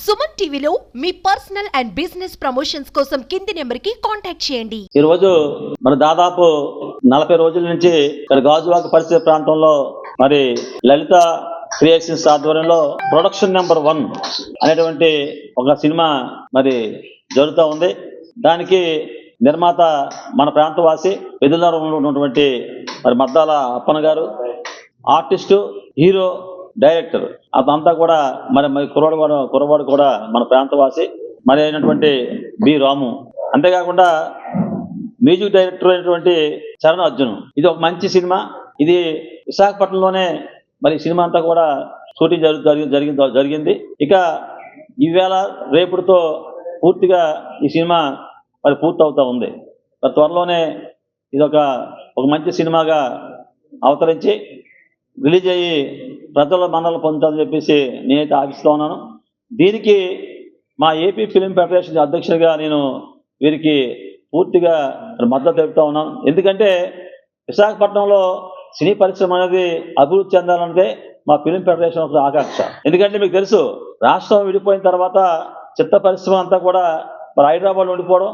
సుమన్ టీవీలో మీ personal and business promotions కోసం కింది నెంబర్కి కాంటాక్ట్ చేయండి. ఈ రోజు మరి దాదాపు 40 రోజుల నుంచి ఇక్కడ గాజువాక పరిసర ప్రాంతంలో మరి లలిత క్రియేషన్స్ ఆధ్వర్యంలో ప్రొడక్షన్ నెంబర్ 1 అనేటువంటి ఒక సినిమా మరి జరుగుతూ ఉంది. దానికి నిర్మాత మన ప్రాంతవాసి పెద్దదారంలో ఉన్నటువంటి మరి మద్దాల అప్పన్న గారు, ఆర్టిస్టు, హీరో, డైరెక్టర్ అదంతా కూడా మరి కుర్రవాడు కూడా మన ప్రాంతవాసి మరి అయినటువంటి బి రాము. అంతేకాకుండా మ్యూజిక్ డైరెక్టర్ అయినటువంటి చరణ్ అర్జున్. ఇది ఒక మంచి సినిమా. ఇది విశాఖపట్నంలోనే మరి సినిమా అంతా కూడా షూటింగ్ జరిగింది. ఇక ఈవేళ రేపుతో పూర్తిగా ఈ సినిమా మరి పూర్తవుతా ఉంది. మరి త్వరలోనే ఇది ఒక మంచి సినిమాగా అవతరించి రిలీజ్ అయ్యి ప్రజల మన్నలు పొందుతుందని చెప్పేసి నేనైతే ఆశిస్తూ ఉన్నాను. దీనికి మా ఏపీ ఫిలిం ఫెడరేషన్ అధ్యక్షుడిగా నేను వీరికి పూర్తిగా మద్దతు తెలుపుతా ఉన్నాను. ఎందుకంటే విశాఖపట్నంలో సినీ పరిశ్రమ అనేది అభివృద్ధి చెందాలన్నదే మా ఫిలిం ఫెడరేషన్ ఒక ఆకాంక్ష. ఎందుకంటే మీకు తెలుసు, రాష్ట్రం విడిపోయిన తర్వాత చిత్ర పరిశ్రమ అంతా కూడా మరి హైదరాబాద్ ఉండిపోవడం,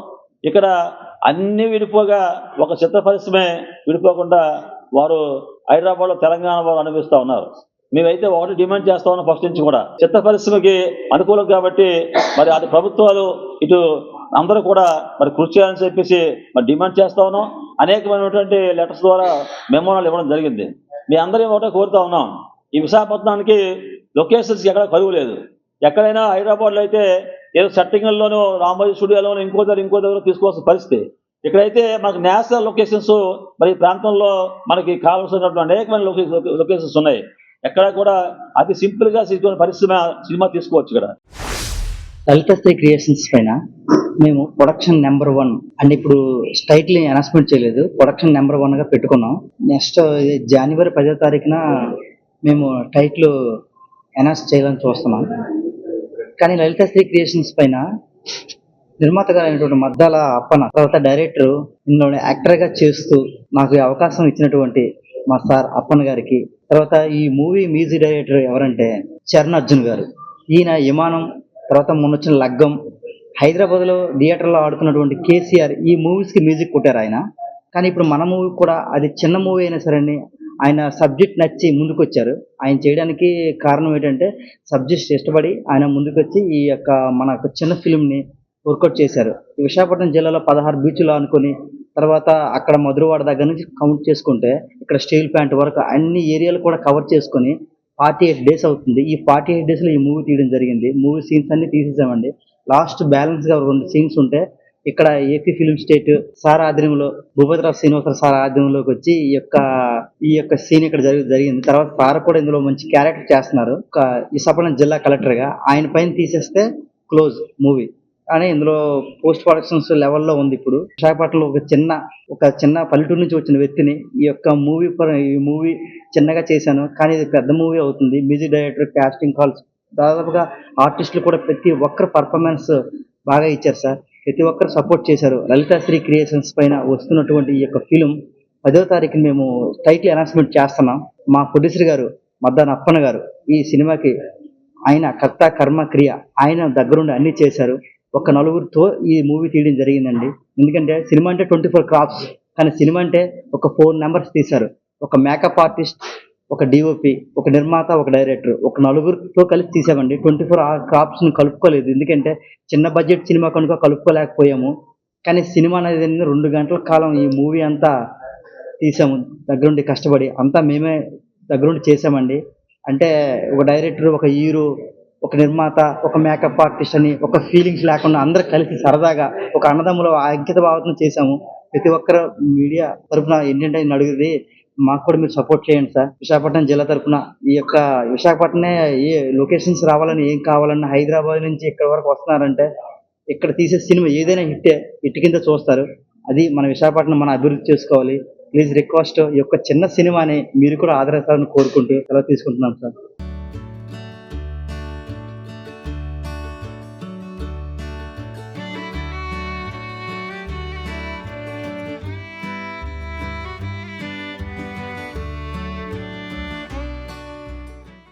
ఇక్కడ అన్ని విడిపోగా ఒక చిత్ర పరిశ్రమే విడిపోకుండా వారు హైదరాబాద్లో తెలంగాణ వారు అనిపిస్తూ ఉన్నారు. మేమైతే ఒకటి డిమాండ్ చేస్తా ఉన్నాం ఫస్ట్ నుంచి కూడా, చిత్ర పరిశ్రమకి అనుకూలం కాబట్టి మరి అటు ప్రభుత్వాలు ఇటు అందరూ కూడా మరి కృషి చేయాలని చెప్పేసి మరి డిమాండ్ చేస్తా ఉన్నాం. అనేకమైనటువంటి లెటర్స్ ద్వారా మెమోరాలు ఇవ్వడం జరిగింది. మీ అందరూ ఒకటే కోరుతా ఉన్నాం, ఈ విశాఖపట్నానికి లొకేషన్స్ ఎక్కడ కరువు లేదు. ఎక్కడైనా హైదరాబాద్లో అయితే ఏదో సెట్టింగ్లలోనూ రామోజీ స్టూడియోలోనూ ఇంకో దగ్గర తీసుకోవాల్సిన పరిస్థితి. ఇక్కడైతే మనకు నేషనల్ లొకేషన్స్ మరి ఈ ప్రాంతంలో మనకి కావాల్సినటువంటి అనేకమైన లొకేషన్స్ ఉన్నాయి. ఎక్కడ కూడా అతి సింపుల్గా పరిశ్రమ సినిమా తీసుకోవచ్చు. ఇక్కడ లలిత శ్రీ క్రియేషన్స్ పైన మేము ప్రొడక్షన్ నెంబర్ 1 అంటే ఇప్పుడు టైటిల్ అనౌన్స్మెంట్ చేయలేదు, ప్రొడక్షన్ నెంబర్ 1గా పెట్టుకున్నాం. నెక్స్ట్ జనవరి 10వ తారీఖున మేము టైటిల్ అనౌన్స్ చేయాలని చూస్తున్నాం. కానీ లలిత శ్రీ క్రియేషన్స్ పైన నిర్మాత గారు అయినటువంటి మద్దాల అప్పన్న, తర్వాత డైరెక్టర్, ఇందులో యాక్టర్గా చేస్తూ నాకు అవకాశం ఇచ్చినటువంటి మా సార్ అప్పన్న గారికి, తర్వాత ఈ మూవీ మ్యూజిక్ డైరెక్టర్ ఎవరంటే చరణ్ అర్జున్ గారు. ఈయన విమానం, తర్వాత మొన్న వచ్చిన లగ్గం, హైదరాబాద్లో థియేటర్లో ఆడుతున్నటువంటి కేసీఆర్, ఈ మూవీస్కి మ్యూజిక్ కొట్టారు ఆయన. కానీ ఇప్పుడు మన మూవీ కూడా అది చిన్న మూవీ అయినా సరే ఆయన సబ్జెక్ట్ నచ్చి ముందుకొచ్చారు. ఆయన చేయడానికి కారణం ఏంటంటే సబ్జెక్ట్ ఇష్టపడి ఆయన ముందుకొచ్చి ఈ యొక్క మన చిన్న ఫిల్మ్ని వర్కౌట్ చేశారు. విశాఖపట్నం జిల్లాలో 16 బీచ్లు అనుకొని, తర్వాత అక్కడ మధురవాడ దగ్గర నుంచి కౌంట్ చేసుకుంటే ఇక్కడ స్టీల్ ప్లాంట్ వరకు అన్ని ఏరియాలు కూడా కవర్ చేసుకొని 48 డేస్ అవుతుంది. ఈ 48 డేస్లో ఈ మూవీ తీయడం జరిగింది. మూవీ సీన్స్ అన్ని తీసేసామండి. లాస్ట్ బ్యాలెన్స్గా 2 సీన్స్ ఉంటే ఇక్కడ ఏపీ ఫిలిం స్టేట్ సార్ ఆధ్వర్యంలో, భూపతిరావు శ్రీనివాసరావు సార్ ఆధ్వర్యంలోకి వచ్చి ఈ యొక్క సీన్ ఇక్కడ జరిగింది. తర్వాత సార్ కూడా ఇందులో మంచి క్యారెక్టర్ చేస్తున్నారు. విశాఖపట్నం జిల్లా కలెక్టర్గా ఆయన పైన తీసేస్తే క్లోజ్ మూవీ కానీ ఇందులో పోస్ట్ ప్రొడక్షన్స్ లెవెల్లో ఉంది. ఇప్పుడు విశాఖపట్నంలో ఒక చిన్న పల్లెటూరు నుంచి వచ్చిన వ్యక్తిని ఈ మూవీ చిన్నగా చేశాను, కానీ ఇది పెద్ద మూవీ అవుతుంది. మ్యూజిక్ డైరెక్టర్, కాస్టింగ్ కాల్స్, దాదాపుగా ఆర్టిస్టులు కూడా ప్రతి ఒక్కరు పర్ఫార్మెన్స్ బాగా ఇచ్చారు సార్. ప్రతి ఒక్కరు సపోర్ట్ చేశారు. లలిత శ్రీ క్రియేషన్స్ పైన వస్తున్నటువంటి ఈ యొక్క ఫిలిం 10వ తారీఖున మేము టైటిల్ అనౌన్స్మెంట్ చేస్తున్నాం. మా ప్రొడ్యూసర్ గారు మద్దాన అప్పన్న గారు ఈ సినిమాకి ఆయన కర్త కర్మ క్రియ, ఆయన దగ్గరుండి అన్ని చేశారు. ఒక 4గురితో ఈ మూవీ తీయడం జరిగిందండి. ఎందుకంటే సినిమా అంటే 24 క్రాఫ్ట్స్, కానీ సినిమా అంటే ఒక 4 నెంబర్స్ తీశారు. ఒక మేకప్ ఆర్టిస్ట్, ఒక డిఓపి, ఒక నిర్మాత, ఒక డైరెక్టర్, ఒక 4గురితో కలిసి తీసామండి. 24 క్రాఫ్ట్స్ని కలుపుకోలేదు. ఎందుకంటే చిన్న బడ్జెట్ సినిమా కనుక కలుపుకోలేకపోయాము. కానీ సినిమా అనేది 2 గంటల కాలం ఈ మూవీ అంతా తీసాము. దగ్గరుండి కష్టపడి అంతా మేమే దగ్గరుండి చేసామండి. అంటే ఒక డైరెక్టర్, ఒక హీరో, ఒక నిర్మాత, ఒక మేకప్ ఆర్టిస్ట్ అని ఒక ఫీలింగ్స్ లేకుండా అందరూ కలిసి సరదాగా ఒక అన్నదమ్ముల అంకిత భావంతో చేశాము. ప్రతి ఒక్కరు మీడియా తరఫున ఏంటంటే అడుగుది, మాకు కూడా మీరు సపోర్ట్ చేయండి సార్. విశాఖపట్నం జిల్లా తరఫున ఈ యొక్క విశాఖపట్నమే ఏ లొకేషన్స్ రావాలని, ఏం కావాలన్నా హైదరాబాద్ నుంచి ఇక్కడ వరకు వస్తున్నారంటే ఇక్కడ తీసే సినిమా ఏదైనా హిట్ కింద చూస్తారు. అది మన విశాఖపట్నం మనం అభివృద్ధి చేసుకోవాలి. ప్లీజ్ రిక్వెస్ట్, ఈ యొక్క చిన్న సినిమాని మీరు కూడా ఆదరిస్తారని కోరుకుంటూ సెలవు తీసుకుంటున్నాం సార్.